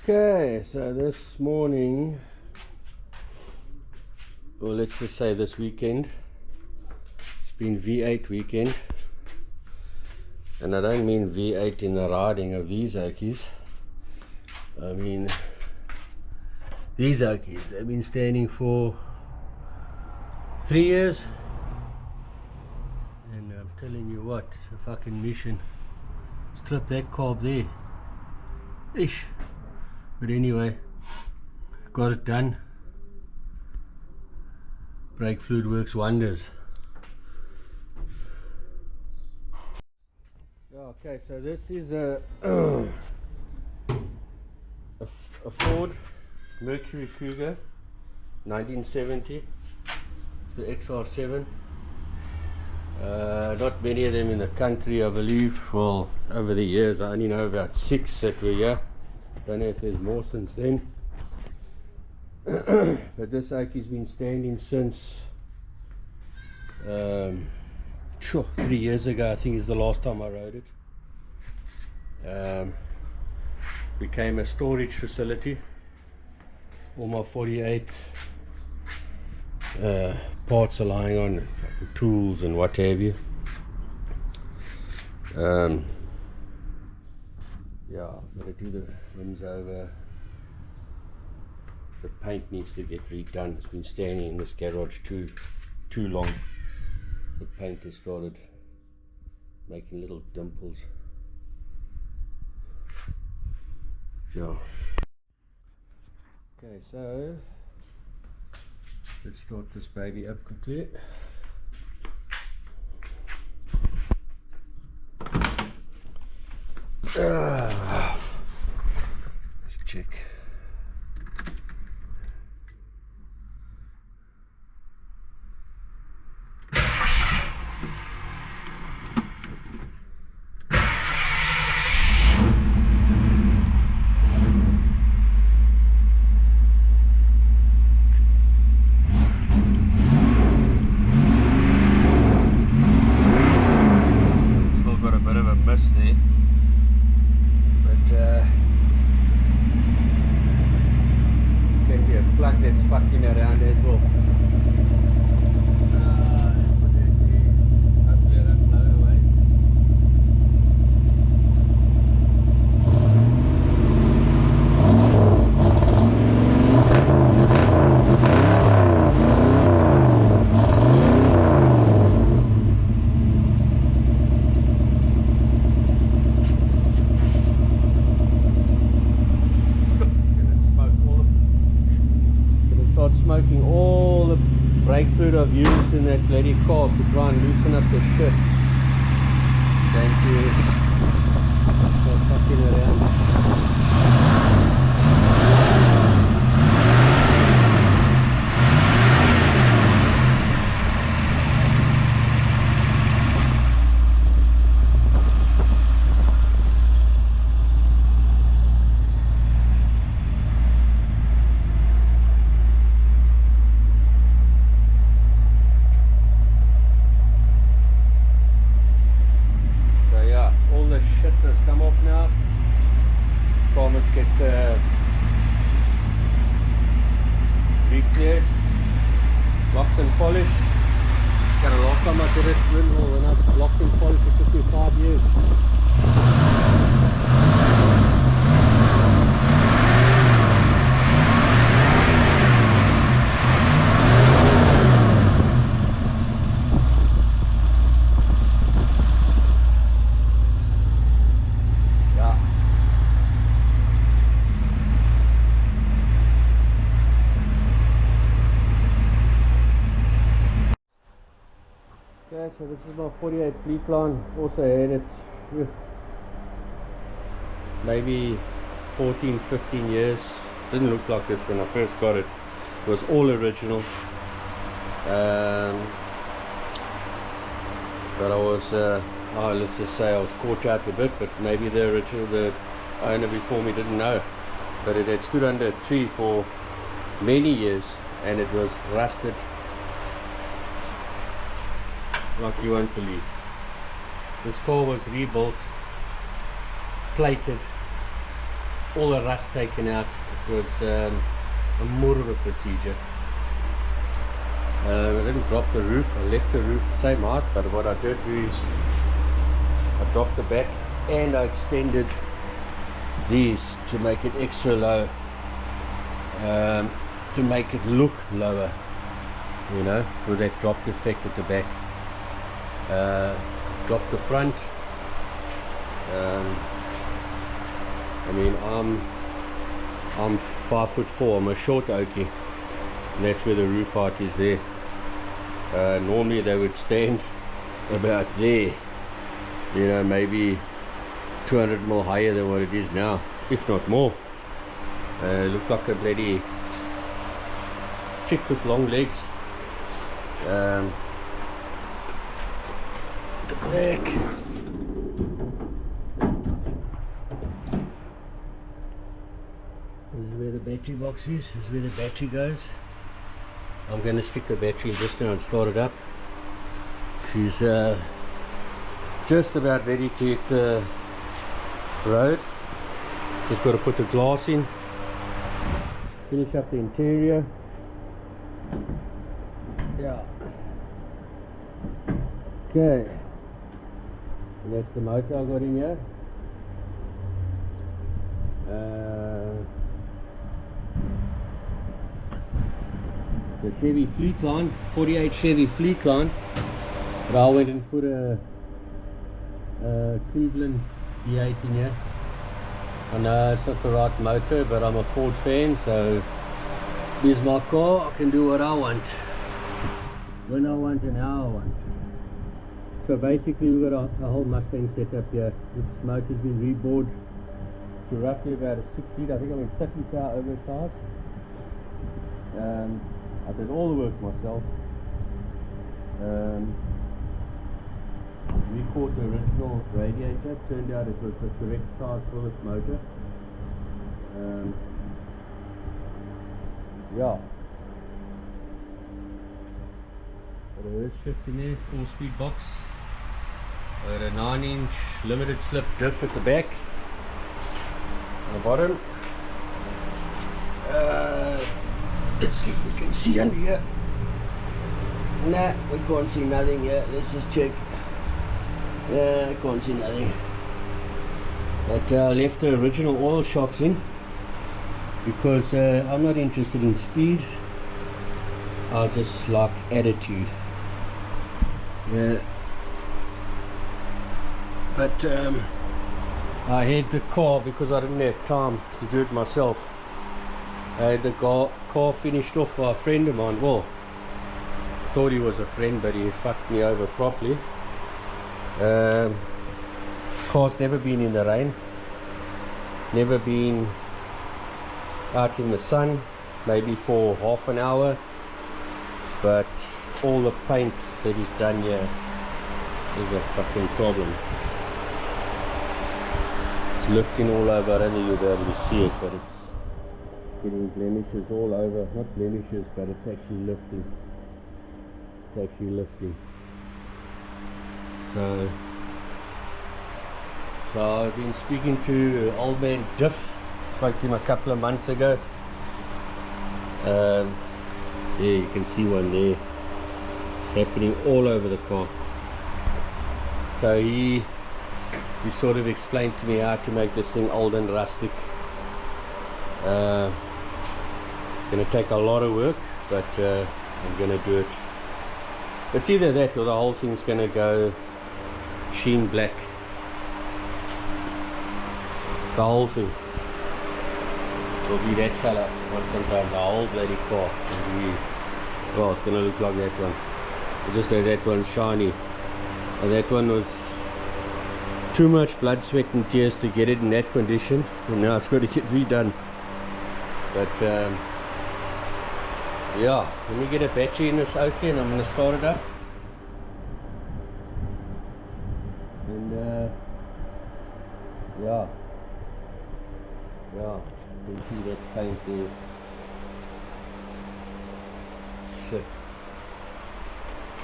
Okay, so this morning, or let's just say this weekend, it's been V8 weekend, and I don't mean V8 in the riding of these Okies. I mean these Okies. They've been standing for 3 years, and I'm telling you what, it's a fucking mission. Strip that carb there. Ish. But anyway, got it done. Brake fluid works wonders. Okay, so this is a Ford Mercury Cougar 1970. It's the XR7. Not many of them in the country, I believe. Well, over the years I only know about 6 that were here. Don't know if there's more since then. But this Okie's been standing since 3 years ago, I think, is the last time I rode it. Became a storage facility. All my 48 parts are lying on, tools and what have you. Yeah, I've got to do the rims over. The paint needs to get redone. It's been standing in this garage too long. The paint has started making little dimples. Yeah. Okay, so let's start this baby up quickly. Let's check. Still got a bit of a mist there. Can be a plug that's fucking around as well. Let's put that there. Hopefully it don't blow away. Smoking all the brake fluid I've used in that bloody car to try and loosen up the shit. Thank you. Start fucking around. Come off now. This car must get re-cleared, locked and polished. The last time I did it, when I locked and polished, it took me 5 years. Okay, so this is my 48 fleetline. Also had it maybe 14-15 years. Didn't look like this when I first got it. It was all original. But I was let's just say I was caught out a bit, but maybe the owner before me didn't know. But it had stood under a tree for many years and it was rusted like you won't believe. This car was rebuilt, plated, all the rust taken out. It was more of a procedure. I didn't drop the roof, I left the roof the same height, but what I did do is I dropped the back and I extended these to make it extra low, to make it look lower, you know, with that dropped effect at the back. Drop the front. I mean, I'm 5'4", I'm a short oakie, and that's where the roof height is there. Normally they would stand about there, you know, maybe 200 mil higher than what it is now, if not more. Look like a bloody chick with long legs. The back. This is where the battery box is. This is where the battery goes. I'm going to stick the battery in just now and start it up. She's just about ready to hit the road. Just got to put the glass in, finish up the interior. Yeah. Okay. And that's the motor I got in here. It's a Chevy Fleetline, 48 Chevy Fleetline. But I went and put a Cleveland V8 in here. I know it's not the right motor, but I'm a Ford fan, so here's my car. I can do what I want, when I want and how I want. So basically we've got a whole Mustang set up here. This motor's been rebored to roughly about a 6 litre. I think I went 30 hour oversized. I did all the work myself. We caught the original radiator. Turned out it was the correct size for this motor. Yeah. Got a earth shift in there, 4-speed box. Got a 9-inch limited slip diff at the back, on the bottom. Let's see if we can see under here. Nah, we can't see nothing here. Let's just check. Yeah, I can't see nothing. But left the original oil shocks in because I'm not interested in speed. I just like attitude. Yeah. But I had the car, because I didn't have time to do it myself, I had the car finished off by a friend of mine. Well, thought he was a friend, but he fucked me over properly. Car's never been in the rain, never been out in the sun, maybe for half an hour, but all the paint that is done here is a fucking problem. It's lifting all over. I don't think you'll be able to see it, but it's getting blemishes all over. Not blemishes, but it's actually lifting. It's actually lifting. So I've been speaking to old man Diff. Spoke to him a couple of months ago. Yeah, you can see one there. It's happening all over the car. So he sort of explained to me how to make this thing old and rustic. Gonna take a lot of work, but I'm gonna do it. It's either that or the whole thing's gonna go sheen black. The whole thing will be that color once sometime. The whole bloody car will be, well, it's gonna look like that one. I just say that one's shiny, and that one was too much blood, sweat and tears to get it in that condition, and now it's got to get redone. But yeah, let me get a battery in this Oakie and I'm going to start it up. And yeah, you can see that paint there.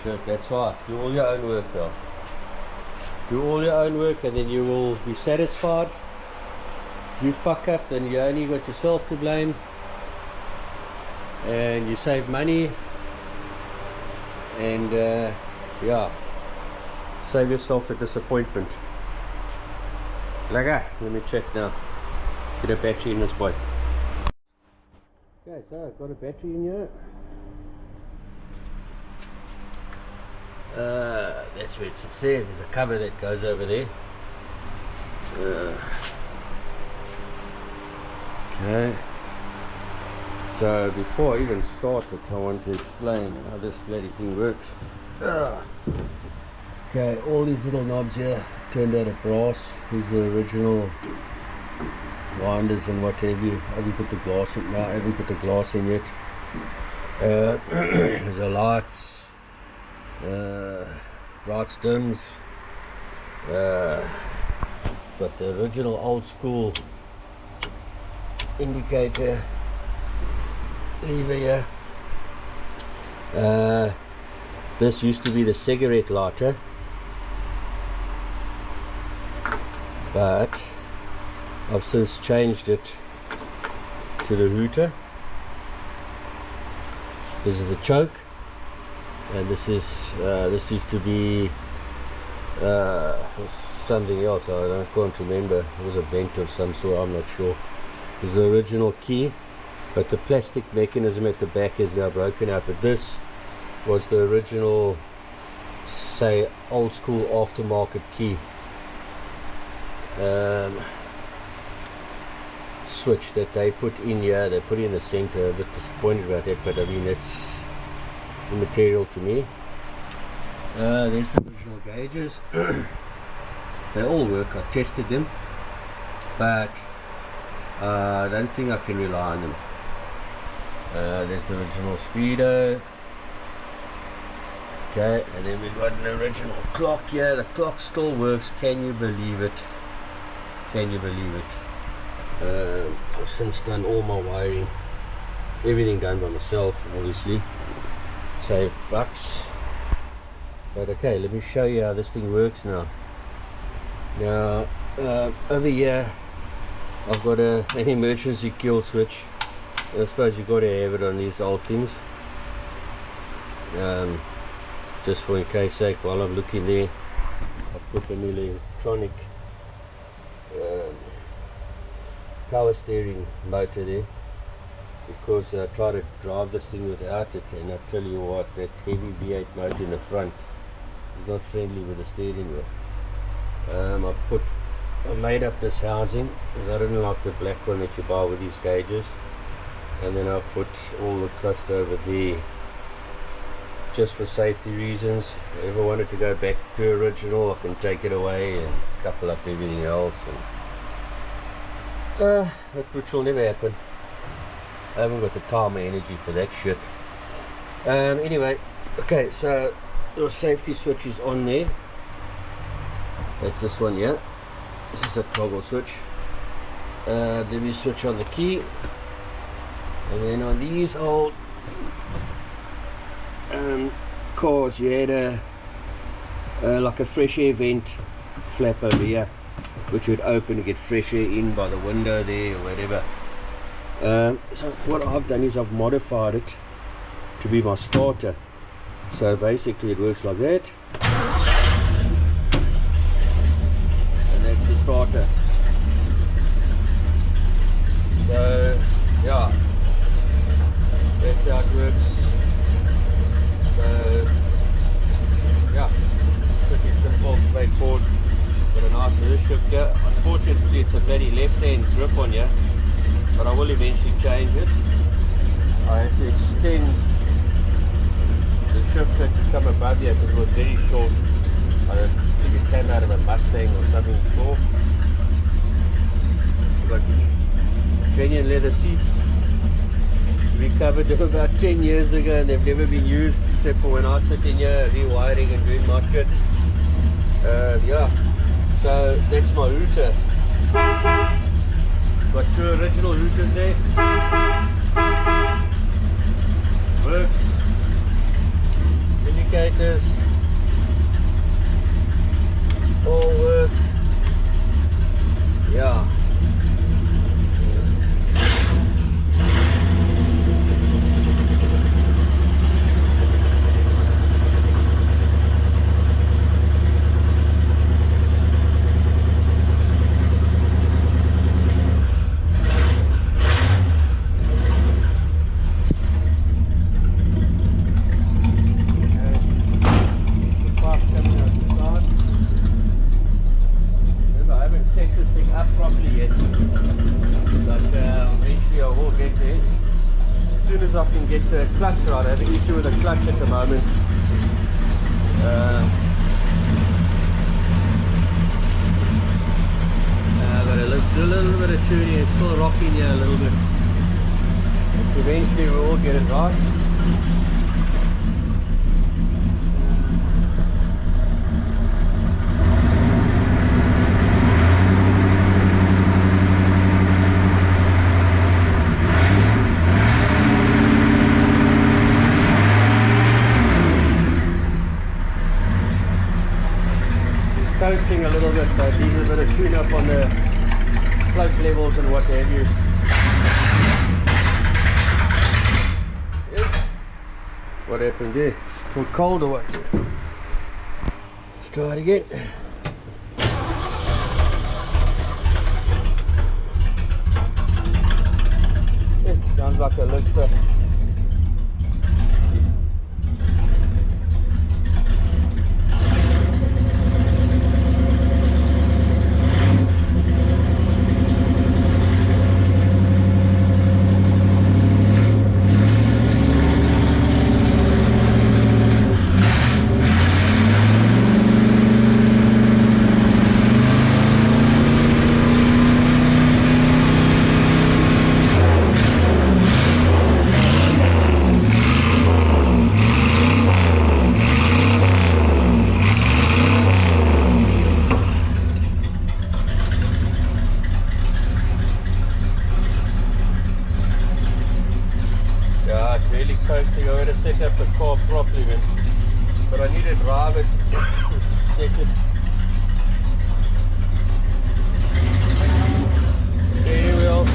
Shit, that's right. Do all your own work though. Do all your own work and then you will be satisfied. you fuck up, then you only got yourself to blame, and you save money, and yeah, save yourself the disappointment. Let me check now. Get a battery in this boy. Okay, so I've got a battery in here. That's where it sits there. There's a cover that goes over there. Okay. So before I even start it, I want to explain how this bloody thing works. Okay, all these little knobs here turned out of brass. These are the original winders and what have you. I haven't put the glass in. No, I haven't put the glass in yet. There's the lights, lights dims. But the original old school indicator lever here. This used to be the cigarette lighter, but I've since changed it to the router. This is the choke, and this is this used to be something else. I can't remember. It was a vent of some sort, I'm not sure. This is the original key, but the plastic mechanism at the back is now broken out. But this was the original, say, old school aftermarket key switch that they put in here. They put in the center. A bit disappointed about that, but I mean, it's immaterial to me. There's the original gauges. They all work. I tested them, but I don't think I can rely on them. There's the original speedo. Okay, and then we've got an original clock here. The clock still works. Can you believe it? Can you believe it? I've since done all my wiring, everything done by myself, obviously. Save bucks. But okay, let me show you how this thing works now. Now, over here, I've got an emergency kill switch. I suppose you've got to have it on these old things. Just for in case sake, while I'm looking there, I've put an electronic power steering motor there, because I try to drive this thing without it, and I tell you what, that heavy V8 motor in the front is not friendly with the steering wheel. I made up this housing because I didn't like the black one that you buy with these gauges, and then I put all the cluster over there just for safety reasons. If I ever wanted to go back to original, I can take it away and couple up everything else, and which will never happen. I haven't got the time or energy for that shit. Anyway, okay, so your safety switch is on there. That's this one here. This is a toggle switch. Then we switch on the key, and then on these old cars, you had a like a fresh air vent flap over here, which would open to get fresh air in by the window there or whatever. So what I've done is I've modified it to be my starter. So basically it works like that, and that's the starter. So yeah, that's how it works. So yeah, pretty simple, straightforward. Got a nice rear shifter. Unfortunately it's a bloody left hand grip on here, but I will eventually change it. I had to extend the shifter to come above here because it was very short. I think it came out of a Mustang or something before. Got genuine leather seats, recovered them about 10 years ago, and they've never been used except for when I sit in here rewiring and doing my shit. Yeah, so that's my router. Got two original routers there. Works. Indicators all work. Yeah. as I can get the clutch right. I have an issue with the clutch at the moment. Do a little bit of tuning. It's still rocking here a little bit. Eventually we will get it right. It's coasting a little bit, so it needs a bit of tune up on the float levels and what have you. What happened there? It's still cold or what? Let's try it again. It sounds like a lifter. Coasting. I gotta set up the car properly, man. But I need to drive it, set it. There we are.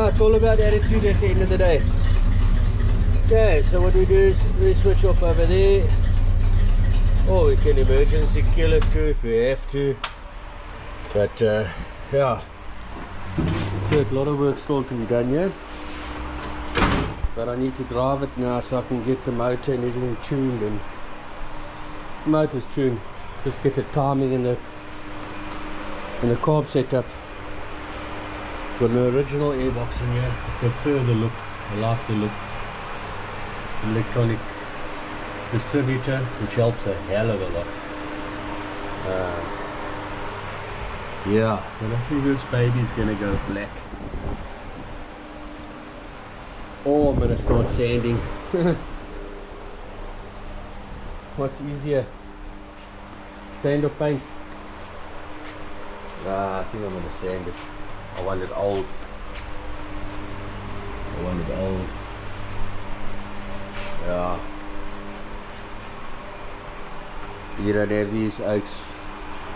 It's all about attitude at the end of the day. Okay, so what we do is we switch off over there, or we can emergency kill it too if we have to. But yeah, so a lot of work still to be done here. But I need to drive it now so I can get the motor and everything tuned, and the motor's tuned. Just get the timing and the carb setup. Got an original airbox in here. I prefer the look. I like the look. Electronic distributor, which helps a hell of a lot. Yeah, but I think this baby's gonna go black. Or I'm gonna start sanding. What's easier? Sand or paint? I think I'm gonna sand it. I want it old. I want it old. Yeah. You don't have these oaks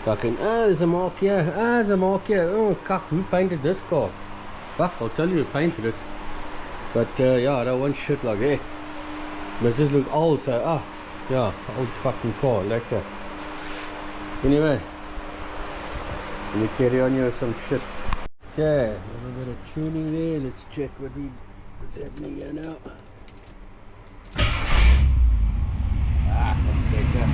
fucking, there's a mark here, there's a mark here. Oh, cuck, who painted this car? Fuck, I'll tell you who painted it. But yeah, I don't want shit like that. It must just look old, so, yeah, old fucking car, lekker. Anyway, let me carry on here with some shit. Okay, a little bit of tuning there. Let's check what's happening here now. That's better.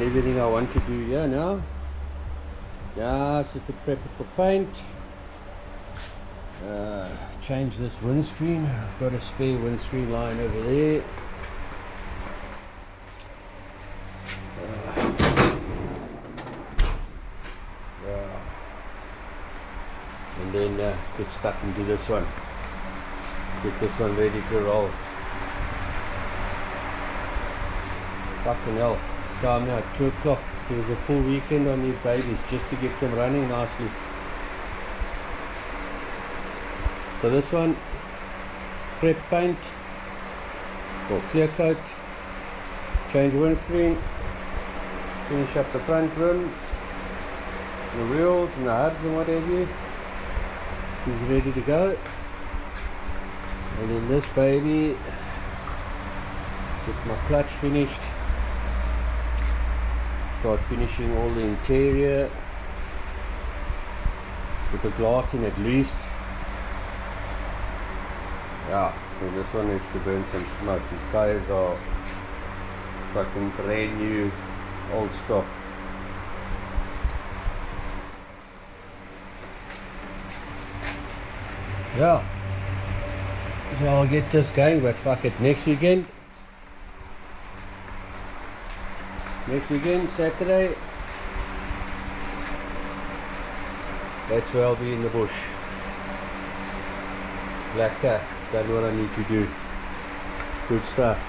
everything I want to do here now. Yeah, it's just to prep it for paint. Change this windscreen. I've got a spare windscreen line over there. And then get stuck into this one. Get this one ready to roll. Fucking hell, it's time now, 2 o'clock. There was a full weekend on these babies just to get them running nicely. So this one, prep paint or clear coat, change windscreen, finish up the front rims, the wheels and the hubs and what have you. She's ready to go. And then this baby, get my clutch finished, start finishing all the interior with the glass in at least. Yeah, and this one needs to burn some smoke. These tires are fucking brand new, old stock. Yeah, so I'll get this going, but fuck it, next weekend, Saturday, that's where I'll be in the bush. Black cat, done what I need to do. Good stuff.